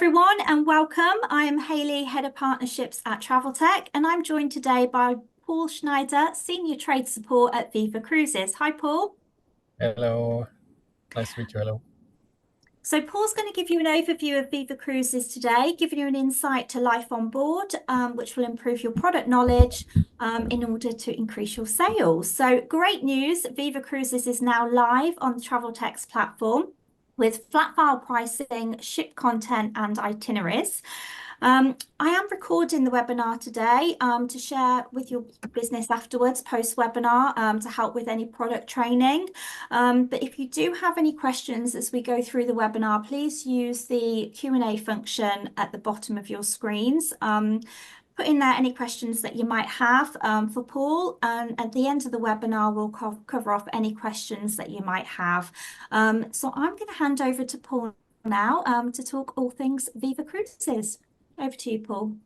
everyone, and welcome. I am Hayley, Head of Partnerships at Traveltek, and I'm joined today by Paul Schneider, Senior Trade Support at VIVA Cruises. Hi, Paul. Hello. Nice to meet you. Hello. So Paul's going to give you an overview of VIVA Cruises today, giving you an insight to life on board, which will improve your product knowledge in order to increase your sales. So great news, VIVA Cruises is now live on the Traveltek's platform with flat file pricing, ship content and itineraries. I am recording the webinar today to share with your business afterwards, post-webinar, to help with any product training. But if you do have any questions as we go through the webinar, please use the Q&A function at the bottom of your screens. Put in there any questions that you might have for Paul, and at the end of the webinar, we'll cover off any questions that you might have. So I'm going to hand over to Paul now to talk all things VIVA Cruises. Over to you, Paul.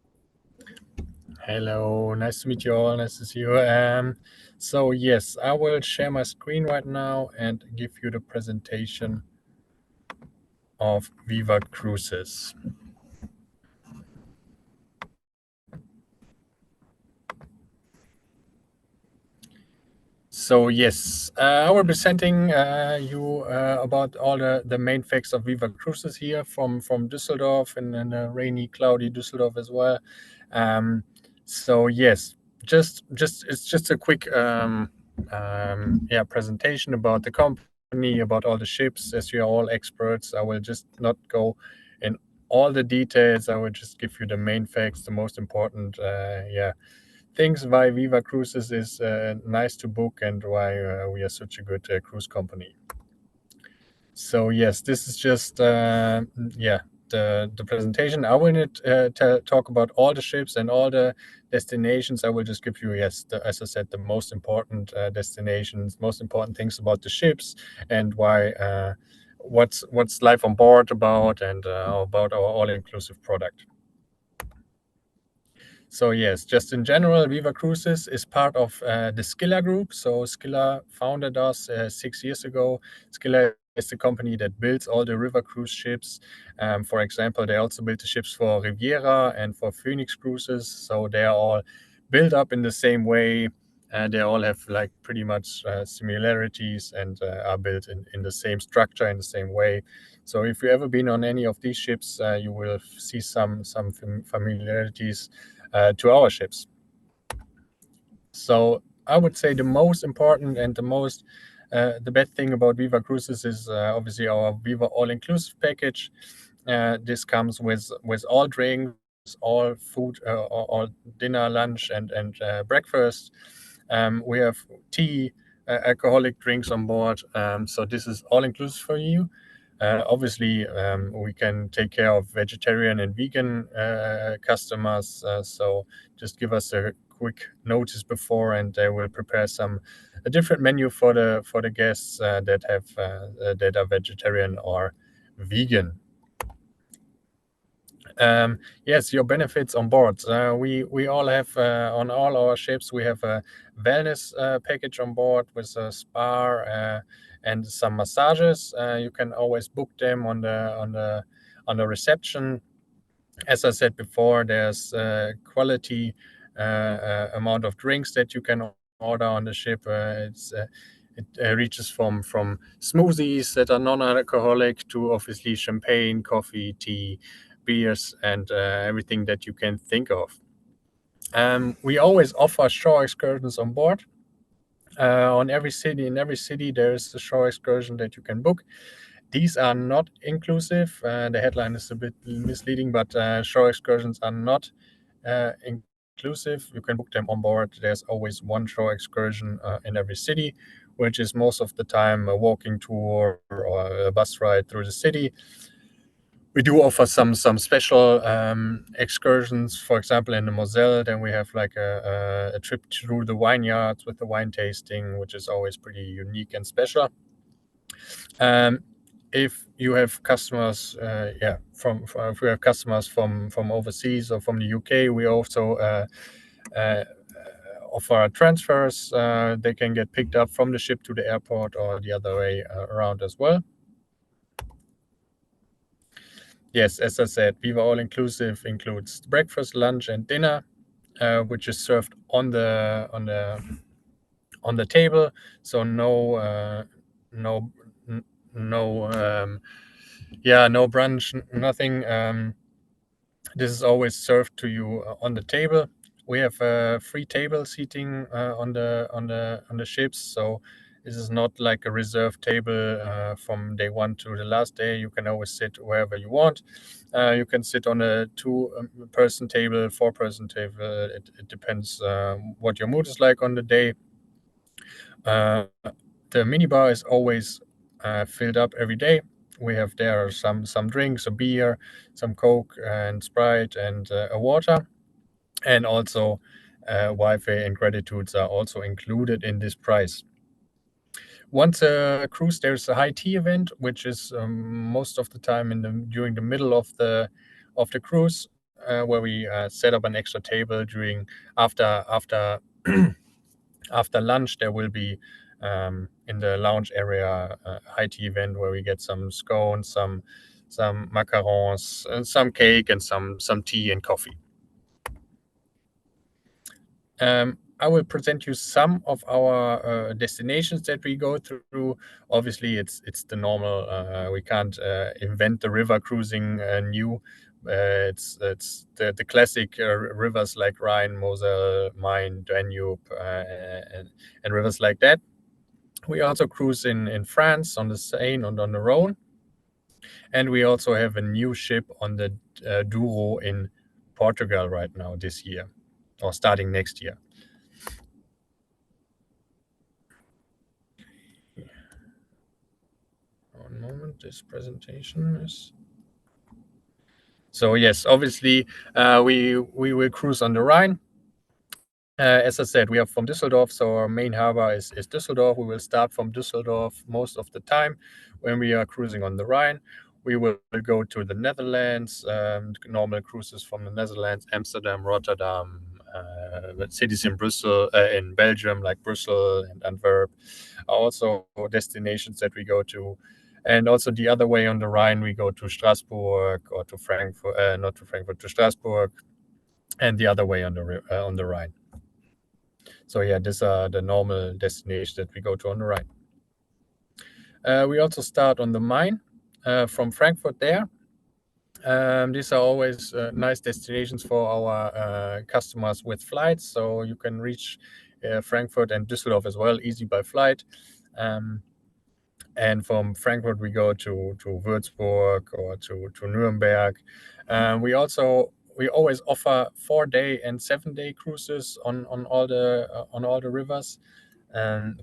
Hello, nice to meet you all. Nice to see you. So yes, I will share my screen right now and give you the presentation of VIVA Cruises. So yes, I will be presenting you about all the main facts of VIVA Cruises here from Düsseldorf and a rainy, cloudy Düsseldorf as well. So yes, it's just a quick presentation about the company, about all the ships. As you are all experts, I will just not go in all the details. I will just give you the main facts, the most important things why VIVA Cruises is nice to book and why we are such a good cruise company. So yes, this is just the presentation. I will not talk about all the ships and all the destinations. I will just give you, as I said, the most important destinations, most important things about the ships and why what's life on board about and about our all-inclusive product. So yes, just in general, VIVA Cruises is part of the Skilla Group. So Skilla founded us 6 years ago. Skilla is the company that builds all the river cruise ships. For example, they also built the ships for Riviera and for Phoenix Cruises. So they are all built up in the same way. They all have like pretty much similarities and are built in the same structure, in the same way. So if you've ever been on any of these ships, you will see some familiarities to our ships. So I would say the most important and the best thing about VIVA Cruises is obviously our VIVA all-inclusive package. This comes with all drinks, all food, all dinner, lunch, and breakfast. We have tea, alcoholic drinks on board. So this is all inclusive for you. Obviously, we can take care of vegetarian and vegan customers. So just give us a quick notice before, and they will prepare a different menu for the guests that are vegetarian or vegan. Yes, your benefits on board. We all have on all our ships we have a wellness package on board with a spa and some massages. You can always book them on the reception. As I said before, there's quality amount of drinks that you can order on the ship. It reaches from smoothies that are non-alcoholic to obviously champagne, coffee, tea, beers, and everything that you can think of. We always offer shore excursions on board. In every city, there's a shore excursion that you can book. These are not inclusive. The headline is a bit misleading, but shore excursions are not inclusive. You can book them on board. There's always one shore excursion in every city, which is most of the time a walking tour or a bus ride through the city. We do offer some special excursions, for example, in the Moselle. Then we have like a trip through the vineyards with the wine tasting, which is always pretty unique and special. If you have customers, if we have customers from overseas or from the UK, we also offer transfers. They can get picked up from the ship to the airport or the other way around as well. Yes, as I said, Viva All Inclusive includes breakfast, lunch, and dinner, which is served on the table. So no no no brunch, nothing. This is always served to you on the table. We have free table seating on the ships, so this is not like a reserved table from day one to the last day. You can always sit wherever you want. You can sit on a two-person table, four-person table. It depends what your mood is like on the day. Uh, the minibar is always filled up every day. We have there some drinks, a beer, some Coke and Sprite, and a water, and also Wi-Fi and gratitudes are also included in this price. Once a cruise, there's a high tea event, which is most of the time during the middle of the cruise, where we set up an extra table during after after lunch. There will be in the lounge area a high tea event where we get some scones, some macarons, some cake, and some tea and coffee. I will present you some of our destinations that we go through. Obviously, it's the normal. We can't invent the river cruising new. It's the classic rivers like Rhine, Moselle, Main, Danube, and rivers like that. We also cruise in France on the Seine and on the Rhone, and we also have a new ship on the Douro in Portugal right now this year, or starting next year. One moment, this presentation is. So yes, obviously we will cruise on the Rhine. As I said, we are from Düsseldorf, so our main harbor is Düsseldorf. We will start from Düsseldorf most of the time when we are cruising on the Rhine. We will go to the Netherlands, normal cruises from the Netherlands, Amsterdam, Rotterdam, cities in Belgium like Brussels and Antwerp, are also destinations that we go to. And also the other way on the Rhine, we go to Strasbourg or to Frankfurt, not to Frankfurt, to Strasbourg, and the other way on the Rhine. So yeah, these are the normal destinations that we go to on the Rhine. We also start on the Main from Frankfurt there. These are always nice destinations for our customers with flights, so you can reach Frankfurt and Düsseldorf as well, easy by flight. And from Frankfurt we go to Würzburg or to Nuremberg. We always offer 4-day and 7-day cruises on all the rivers.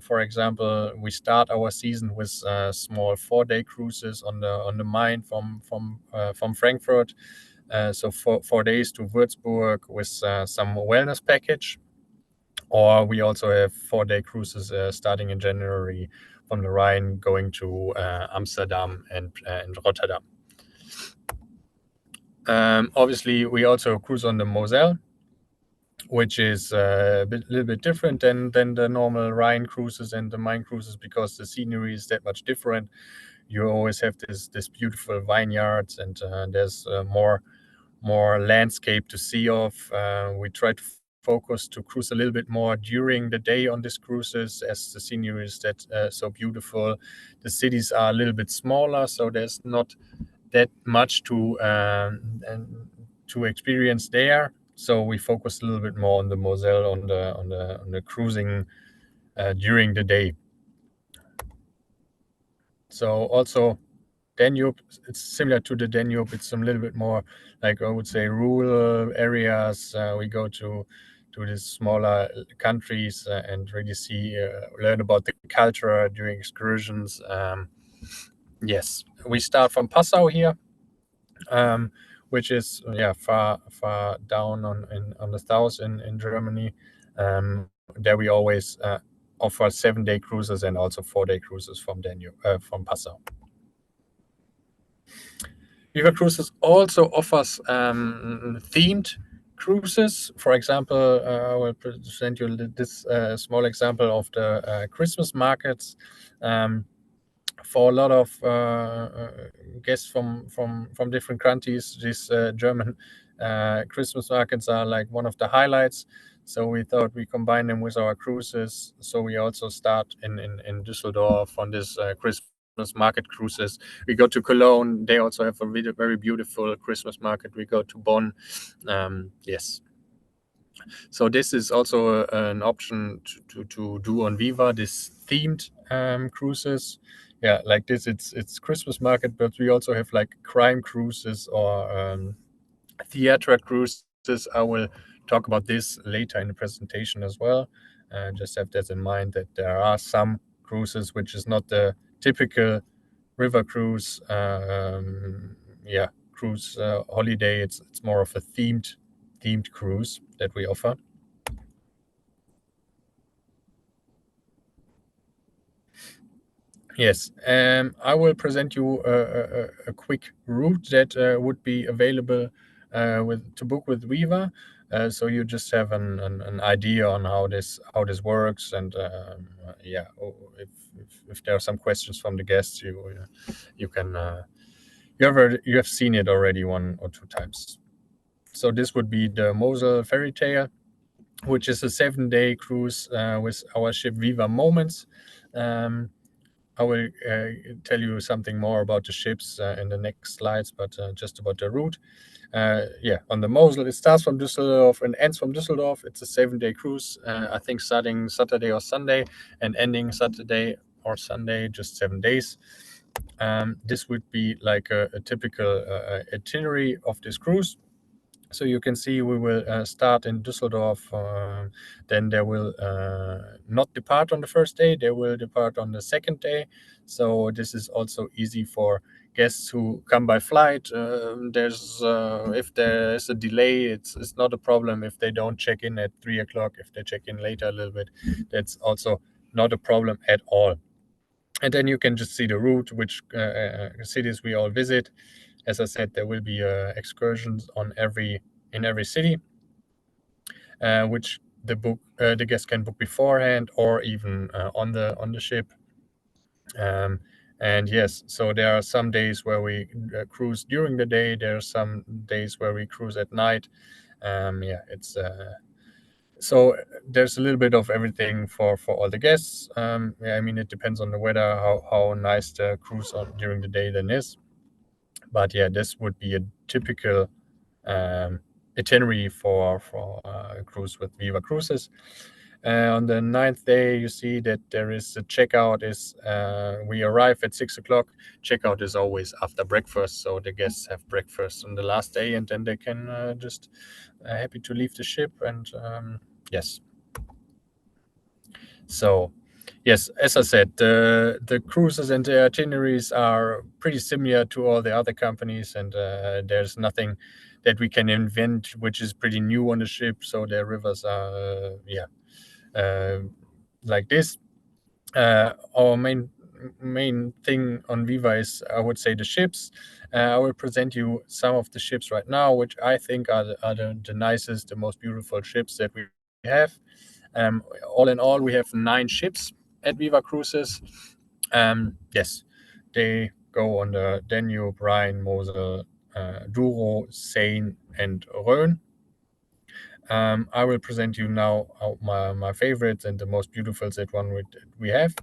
For example, we start our season with small 4-day cruises on the Main from Frankfurt. So 4 days to Würzburg with some wellness package. Or we also have 4-day cruises starting in January from the Rhine going to Amsterdam and Rotterdam. Obviously, we also cruise on the Moselle, which is a little bit different than the normal Rhine cruises and the Main cruises, because the scenery is that much different. You always have this beautiful vineyards, and there's more landscape to see of. We try to focus to cruise a little bit more during the day on these cruises, as the scenery is so beautiful. The cities are a little bit smaller, so there's not that much to experience there. So we focus a little bit more on the Moselle, on the cruising during the day. So also Danube, it's similar to the Danube. It's a little bit more, like I would say, rural areas. We go to these smaller countries and really learn about the culture during excursions. Yes, we start from Passau here, which is far down on the south in Germany. There we always offer 7-day cruises and also 4-day cruises from Passau. VIVA Cruises also offers themed cruises. For example, I will present you this small example of the Christmas markets for a lot of guests from different countries. These German Christmas markets are like one of the highlights. So we thought we combine them with our cruises. So we also start in Düsseldorf on this Christmas market cruises. We go to Cologne. They also have a very, very beautiful Christmas market. We go to Bonn. Yes. So this is also an option to do on Viva, this themed cruises. Yeah, like this, it's Christmas market, but we also have like crime cruises or theater cruises. I will talk about this later in the presentation as well. Just have that in mind that there are some cruises which is not the typical river cruise. Yeah, cruise holiday. It's more of a themed cruise that we offer. Yes, I will present you a quick route that would be available to book with Viva. So you just have an idea on how this works, and yeah, if there are some questions from the guests, you can you have seen it already 1 or 2 times. So this would be the Mosel Fairy Tale, which is a 7-day cruise with our ship Viva Moments. I will tell you something more about the ships in the next slides, but just about the route. Yeah, on the Mosel, it starts from Düsseldorf and ends from Düsseldorf. It's a 7-day cruise, I think starting Saturday or Sunday and ending Saturday or Sunday, just 7 days. This would be like a typical itinerary of this cruise. So you can see we will start in Düsseldorf. Then they will not depart on the first day. They will depart on the second day. So this is also easy for guests who come by flight. If there is a delay, it's not a problem if they don't check in at 3 o'clock. If they check in later a little bit, that's also not a problem at all. And then you can just see the route, which cities we all visit. As I said, there will be excursions in every city, which the guest can book beforehand or even on the ship. And yes, so there are some days where we cruise during the day. There are some days where we cruise at night. Yeah, it's so there's a little bit of everything for all the guests. Yeah, I mean, it depends on the weather, how nice the cruise during the day then is. But yeah, this would be a typical itinerary for a cruise with Viva Cruises. On the 9th day, you see that there is a checkout. We arrive at 6 o'clock. Checkout is always after breakfast, so the guests have breakfast on the last day, and then they can just happy to leave the ship. And yes, so yes, as I said, the cruises and the itineraries are pretty similar to all the other companies, and there's nothing that we can invent which is pretty new on the ship. So the rivers are like this. Our main thing on Viva is, I would say, the ships. I will present you some of the ships right now, which I think are the nicest, the most beautiful ships that we have. All in all, we have 9 ships at Viva Cruises. Yes, they go on the Danube, Rhine, Mosel, Douro, Seine, and Rhön. I will present you now my favorites and the most beautiful that one we have.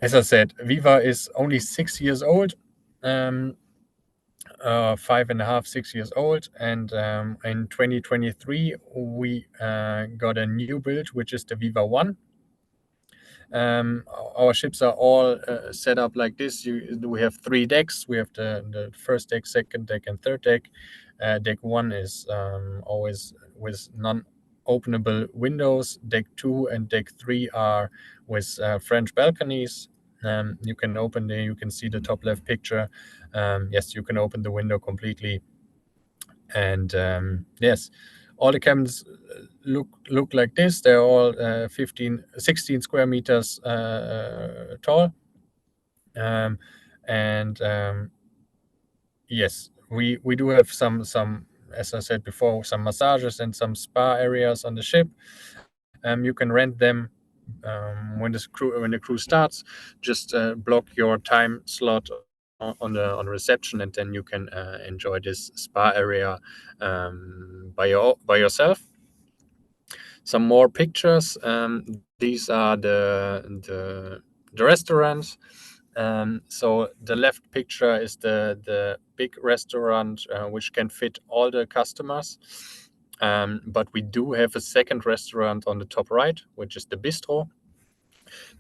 As I said, Viva is only 6 years old. 5.5, 6 years old, and in 2023 we got a new build, which is the Viva One. Our ships are all set up like this. We have 3 decks. We have the first deck, second deck, and third deck. Deck 1 is always with non-openable windows. Deck 2 and deck 3 are with French balconies. You can see the top left picture. Yes, you can open the window completely. And yes, all the cabins look like this. They're all 16 square meters tall. And yes, we do have some, as I said before, some massages and some spa areas on the ship. You can rent them when the cruise starts, just block your time slot on the reception, and then you can enjoy this spa area by yourself. Some more pictures. These are the restaurants. So the left picture is the big restaurant which can fit all the customers. But we do have a second restaurant on the top right, which is the bistro.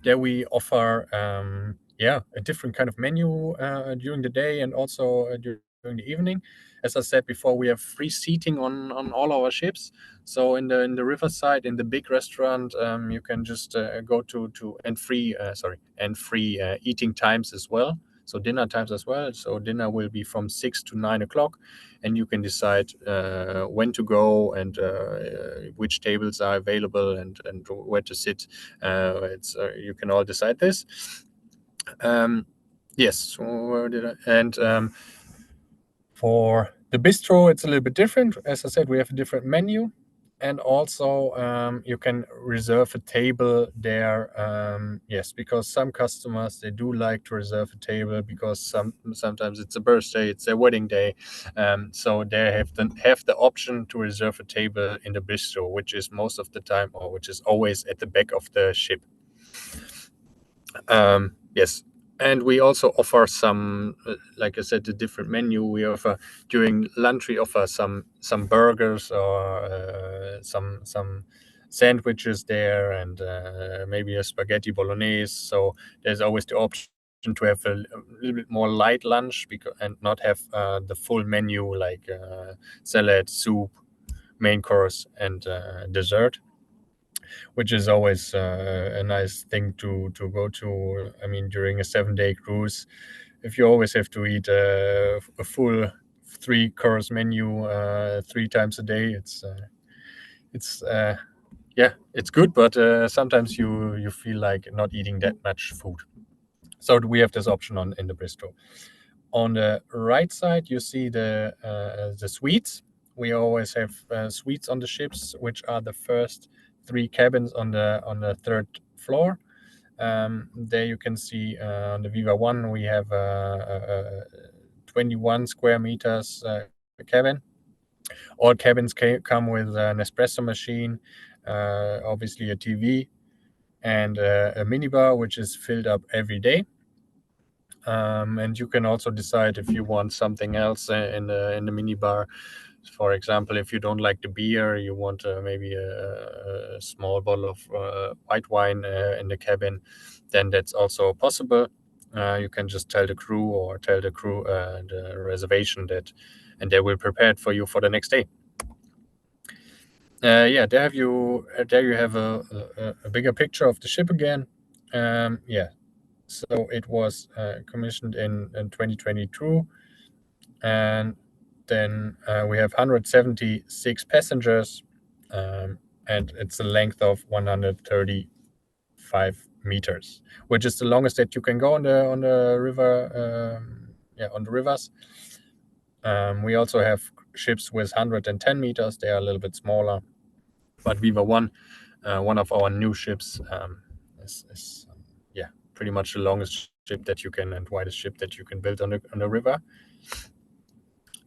There we offer a different kind of menu during the day and also during the evening. As I said before, we have free seating on all our ships. So in the riverside, in the big restaurant, you can just go to and free eating times as well. So dinner times as well. So dinner will be from 6 to 9 o'clock, and you can decide when to go and which tables are available and where to sit. You can all decide this. Yes, where did I? And for the bistro, it's a little bit different. As I said, we have a different menu, and also you can reserve a table there. Yes, because some customers, they do like to reserve a table because sometimes it's a birthday, it's their wedding day, so they have the option to reserve a table in the bistro, which is most of the time, or which is always at the back of the ship. Yes, and we also offer some, like I said, the different menu. We offer during lunch. We offer some burgers or some sandwiches there, and maybe a spaghetti bolognese. So there's always the option to have a little bit more light lunch and not have the full menu like salad, soup, main course, and dessert, which is always a nice thing to go to. I mean, during a 7-day cruise, if you always have to eat a full 3-course menu 3 times a day, it's good, but sometimes you feel like not eating that much food. So we have this option in the bistro. On the right side, you see the suites. We always have suites on the ships, which are the first 3 cabins on the 3rd floor. There you can see on the Viva One, we have a 21 square meters cabin. All cabins come with an espresso machine, obviously a TV, and a minibar, which is filled up every day. And you can also decide if you want something else in the minibar. For example, if you don't like the beer, you want maybe a small bottle of white wine in the cabin, then that's also possible. You can just tell the crew the reservation and they will prepare it for you for the next day. There you have a bigger picture of the ship again. So it was commissioned in 2022, and then we have 176 passengers, and it's a length of 135 meters, which is the longest that you can go on the river. On the rivers. We also have ships with 110 meters. They are a little bit smaller, but Viva One, one of our new ships, is pretty much the longest ship that you can and widest ship that you can build on the river.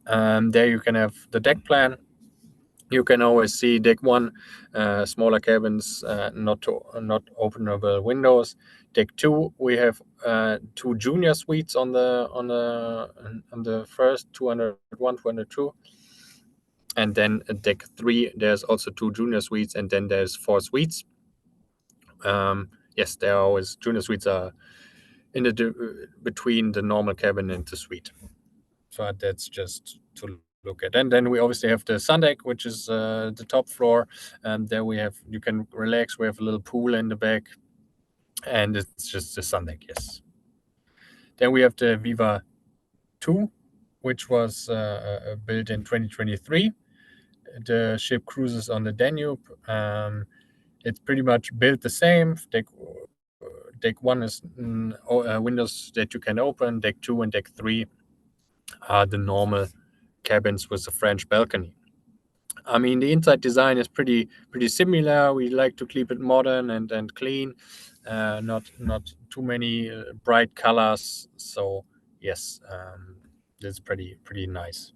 There you can have the deck plan. You can always see deck 1, smaller cabins, not openable windows. Deck 2, we have 2 junior suites on the first 201, 202. And then deck 3, there's also 2 junior suites, and then there's 4 suites. Yes, there are always junior suites are in between the normal cabin and the suite. So that's just to look at. And then we obviously have the sun deck, which is the top floor. And there you can relax. We have a little pool in the back, and it's just the sun deck. Yes. Then we have the Viva 2, which was built in 2023. The ship cruises on the Danube. It's pretty much built the same. Deck 1 is windows that you can open. Deck 2 and Deck 3 are the normal cabins with a French balcony. I mean, the inside design is pretty similar. We like to keep it modern and clean, not too many bright colors. So yes, this is pretty nice.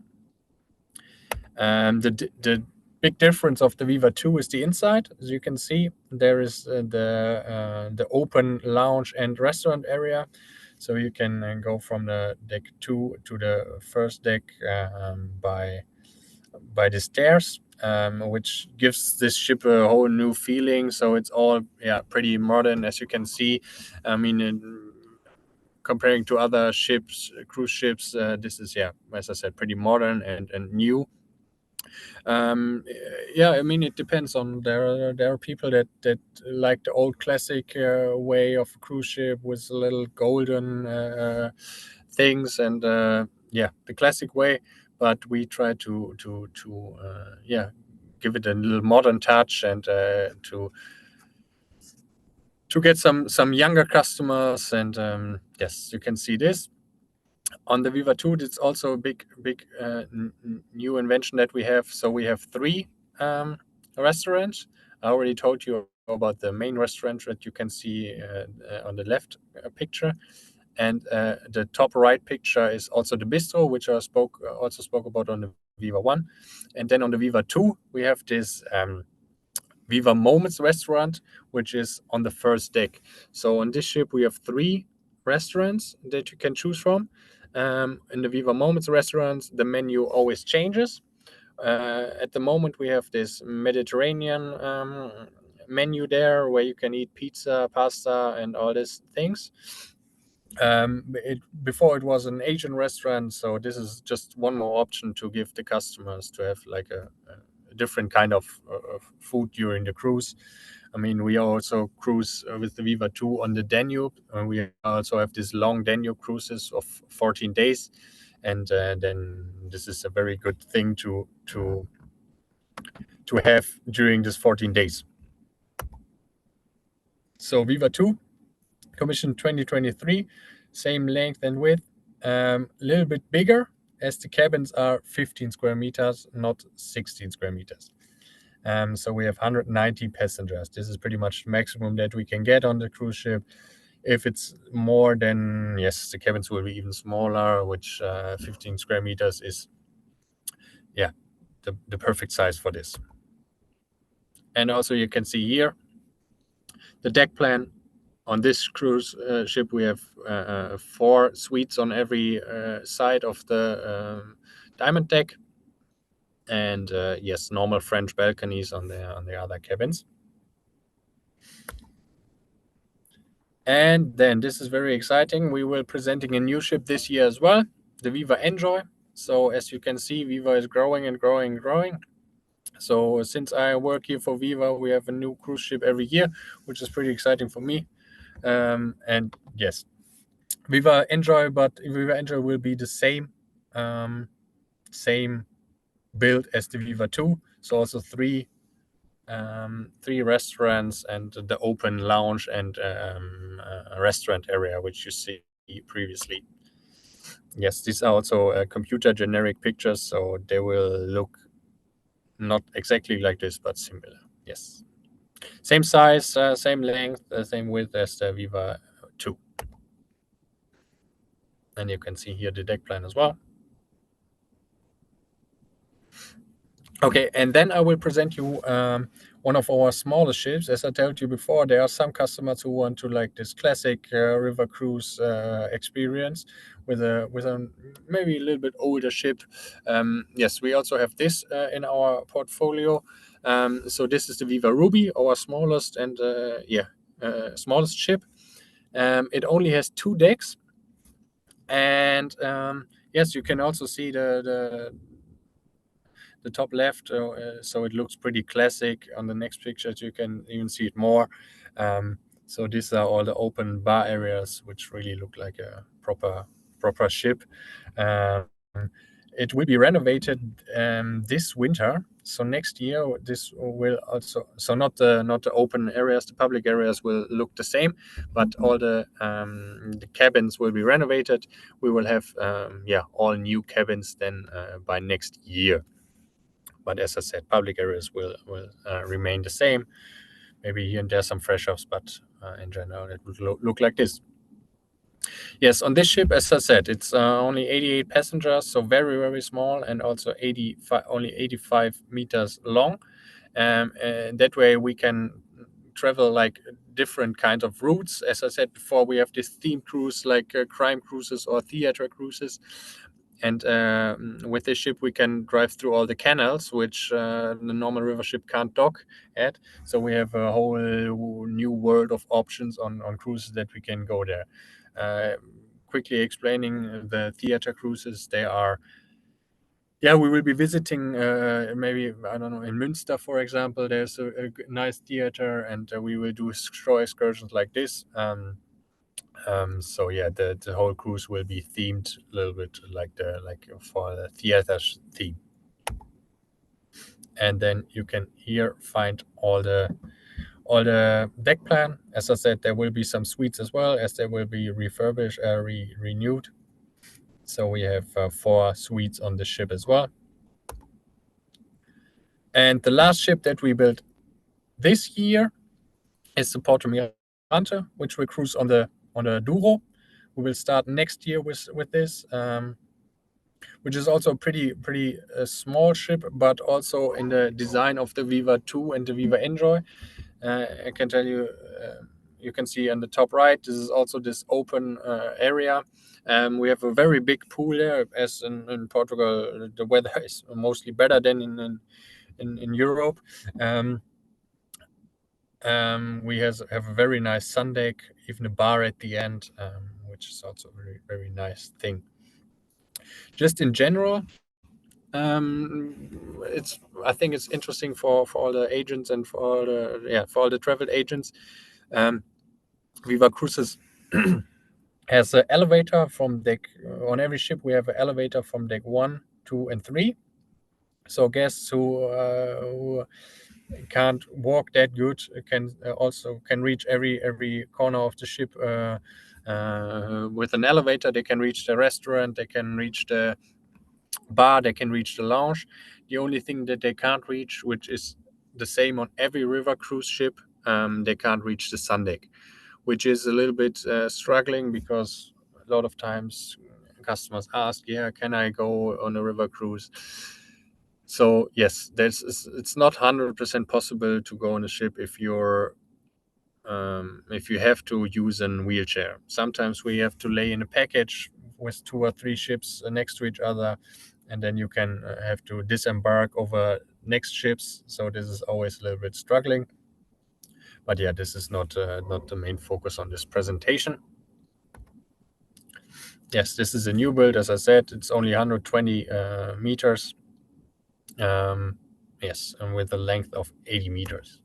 The big difference of the Viva 2 is the inside. As you can see, there is the open lounge and restaurant area. So you can go from the deck 2 to the first deck by the stairs, which gives this ship a whole new feeling. So it's all pretty modern, as you can see. I mean, comparing to other ships, cruise ships, this is as I said, pretty modern and new. I mean, it depends on there are people that like the old classic way of a cruise ship with a little golden things and the classic way, but we try to give it a little modern touch and to get some younger customers. And yes, you can see this on the Viva 2. It's also a big new invention that we have. So we have 3 restaurants. I already told you about the main restaurant that you can see on the left picture, and the top right picture is also the bistro, which I also spoke about on the Viva 1. And then on the Viva 2 we have this Viva Moments restaurant, which is on the first deck. So on this ship we have 3 restaurants that you can choose from. In the Viva Moments restaurants, the menu always changes. At the moment, we have this Mediterranean menu there, where you can eat pizza, pasta, and all these things. Before it was an Asian restaurant, so this is just one more option to give the customers to have like a different kind of food during the cruise. I mean, we also cruise with the Viva 2 on the Danube, and we also have these long Danube cruises of 14 days, and then this is a very good thing to have during this 14 days. So Viva 2, commissioned 2023, same length and width, a little bit bigger, as the cabins are 15 square meters, not 16 square meters. So we have 190 passengers. This is pretty much the maximum that we can get on the cruise ship. If it's more, then yes, the cabins will be even smaller, which 15 square meters is the perfect size for this. And also you can see here the deck plan. On this cruise ship we have 4 suites on every side of the diamond deck, and yes, normal French balconies on the other cabins. And then this is very exciting. We will presenting a new ship this year as well, the Viva Enjoy. So as you can see, Viva is growing and growing and growing. So since I work here for Viva, we have a new cruise ship every year, which is pretty exciting for me. And yes, Viva Enjoy, but Viva Enjoy will be the same build as the Viva 2. So also 3 restaurants and the open lounge and restaurant area, which you see previously. Yes, these are also computer generic pictures, so they will look not exactly like this, but similar. Yes, same size, same length, same width as the Viva 2. And you can see here the deck plan as well. Okay, and then I will present you one of our smaller ships. As I told you before, there are some customers who want to like this classic river cruise experience with a maybe a little bit older ship. Yes, we also have this in our portfolio. So this is the Viva Ruby, our smallest and smallest ship. It only has 2 decks, and yes, you can also see the top left, so it looks pretty classic. On the next pictures you can even see it more. So these are all the open bar areas, which really look like a proper ship. It will be renovated this winter, so next year this will also, so not the open areas, the public areas will look the same, but all the cabins will be renovated. We will have all new cabins then by next year. But as I said, public areas will remain the same. Maybe here and there some fresh offs, but in general it would look like this. Yes, on this ship, as I said, it's only 88 passengers, so very, very small, and also only 85 meters long. And that way we can travel like different kinds of routes. As I said before, we have this theme cruise like crime cruises or theater cruises. And with this ship, we can drive through all the canals, which the normal river ship can't dock at. So we have a whole new world of options on cruises that we can go there. Quickly explaining the theater cruises, they are, yeah, we will be visiting maybe, I don't know, in Münster, for example, there's a nice theater, and we will do shore excursions like this. So yeah, the whole cruise will be themed a little bit like for the theater theme. And then you can here find all the deck plan. As I said, there will be some suites as well, as they will be refurbished, renewed. So we have 4 suites on the ship as well. And the last ship that we built this year is the Porto Mirante, which will cruise on the Douro. We will start next year with this, which is also a pretty small ship, but also in the design of the Viva 2 and the Viva Enjoy. I can tell you, you can see on the top right, this is also this open area. We have a very big pool there, as in Portugal, the weather is mostly better than in Europe. We have a very nice sun deck, even a bar at the end, which is also a very, very nice thing. Just in general, I think it's interesting for all the agents and for all the travel agents. Viva Cruises has an elevator from deck on every ship. We have an elevator from deck 1, 2, and 3. So guests who can't walk that good can also reach every corner of the ship with an elevator. They can reach the restaurant, they can reach the bar, they can reach the lounge. The only thing that they can't reach, which is the same on every river cruise ship, they can't reach the sun deck, which is a little bit struggling, because a lot of times customers ask, yeah, can I go on a river cruise? So yes, it's not 100% possible to go on a ship if you have to use a wheelchair. Sometimes we have to lay in a package with 2 or 3 ships next to each other, and then you can have to disembark over next ships. So this is always a little bit struggling. But yeah, this is not the main focus on this presentation. Yes, this is a new build. As I said, it's only 120 meters. Yes, and with a length of 80 meters.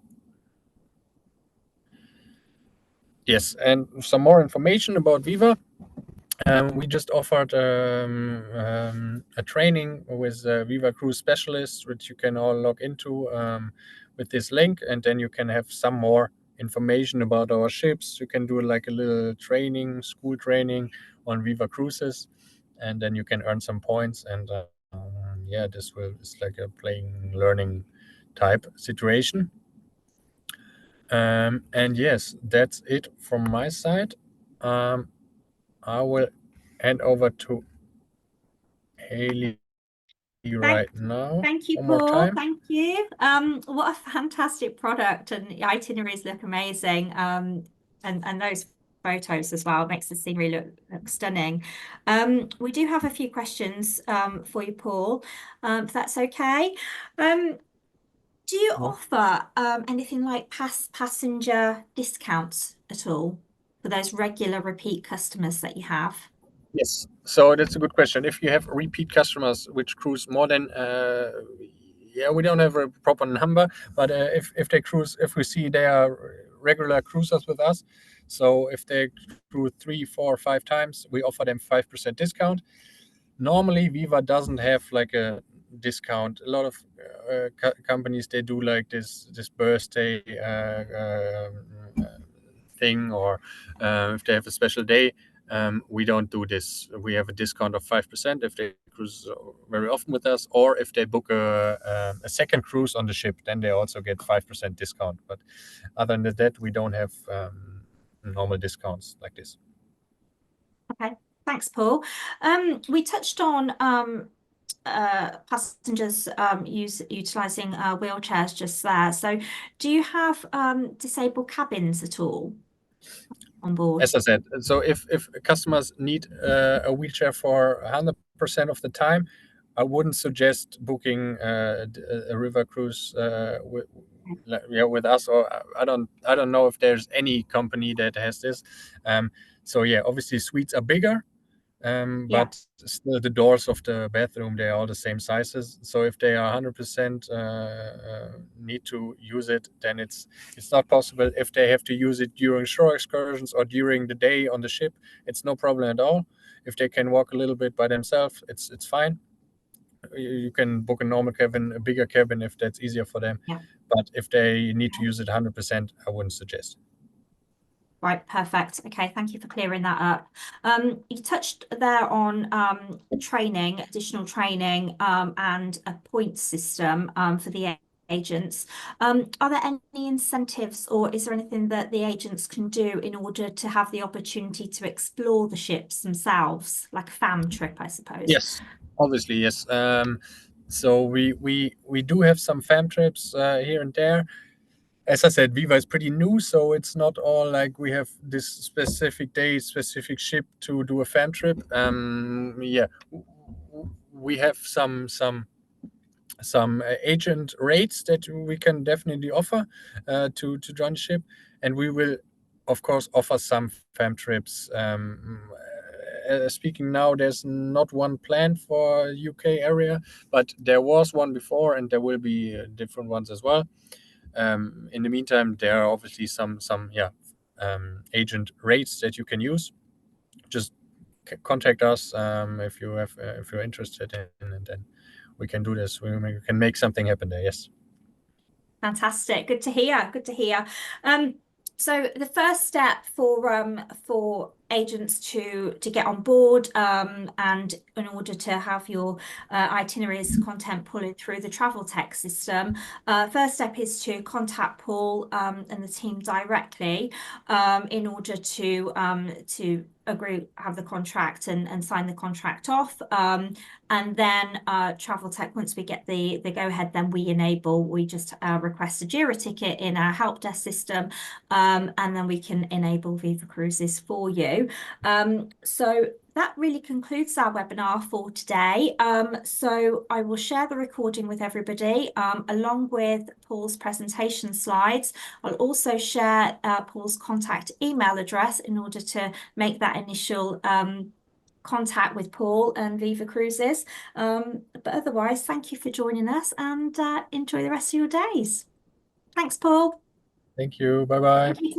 Yes, and some more information about Viva. We just offered a training with Viva Cruise specialists, which you can all log into with this link, and then you can have some more information about our ships. You can do like a little training, school training on Viva Cruises, and then you can earn some points. And yeah, it's like a playing, learning type situation. And yes, that's it from my side. I will hand over to Haley right now. Thank you, One more Paul. time. Thank you. What a fantastic product, and the itineraries look amazing. And those photos as well makes the scenery look stunning. We do have a few questions for you, Paul, if that's okay. Do you offer anything like passenger discounts at all for those regular repeat customers that you have? Yes, so that's a good question. If you have repeat customers which cruise more than, yeah, we don't have a proper number, but if they cruise, if we see they are regular cruisers with us, so if they cruise 3, 4, 5 times, we offer them 5% discount. Normally, Viva doesn't have like a discount. A lot of companies, they do like this birthday thing, or if they have a special day. We don't do this. We have a discount of 5% if they Cruises very often with us, or if they book a second cruise on the ship, then they also get 5% discount. But other than that, we don't have normal discounts like this. Okay, thanks, Paul. We touched on passengers utilizing wheelchairs just there. So, do you have disabled cabins at all on board? As I said, so if customers need a wheelchair for 100% of the time, I wouldn't suggest booking a river cruise with us. Or I don't know if there's any company that has this. So yeah, obviously suites are bigger, Yeah, but still the doors of the bathroom, they are all the same sizes. So if they are 100% need to use it, then it's not possible. If they have to use it during shore excursions or during the day on the ship, it's no problem at all. If they can walk a little bit by themselves, it's fine. You can book a normal cabin, a bigger cabin, if that's easier for them. yeah. But if they need to use it 100%, I wouldn't suggest. Right, perfect. Okay, thank you for clearing that up. You touched there on training, additional training, and a point system for the agents. Are there any incentives, or is there anything that the agents can do in order to have the opportunity to explore the ships themselves, like a fam trip, I suppose? Yes, obviously, yes. So we do have some fam trips here and there. As I said, Viva is pretty new, so it's not all like we have this specific day, specific ship to do a fam trip. Yeah, we have some agent rates that we can definitely offer to join the ship, and we will, of course, offer some fam trips. Speaking now, there's not one planned for UK area, but there was one before, and there will be different ones as well. In the meantime, there are obviously some agent rates that you can use. Just contact us if you're interested in, and then we can do this. We can make something happen there. Yes. Fantastic. Good to hear. Good to hear. So the first step for agents to get on board and in order to have your itineraries content pulling through the Traveltek system, first step is to contact Paul and the team directly in order to agree, have the contract and sign the contract off. And then Traveltek, once we get the go ahead, then we just request a JIRA ticket in our help desk system, and then we can enable Viva Cruises for you. So that really concludes our webinar for today. So I will share the recording with everybody along with Paul's presentation slides. I'll also share Paul's contact email address in order to make that initial contact with Paul and Viva Cruises. But otherwise, thank you for joining us and enjoy the rest of your days. Thanks, Paul. Thank you. Bye bye. Thank you.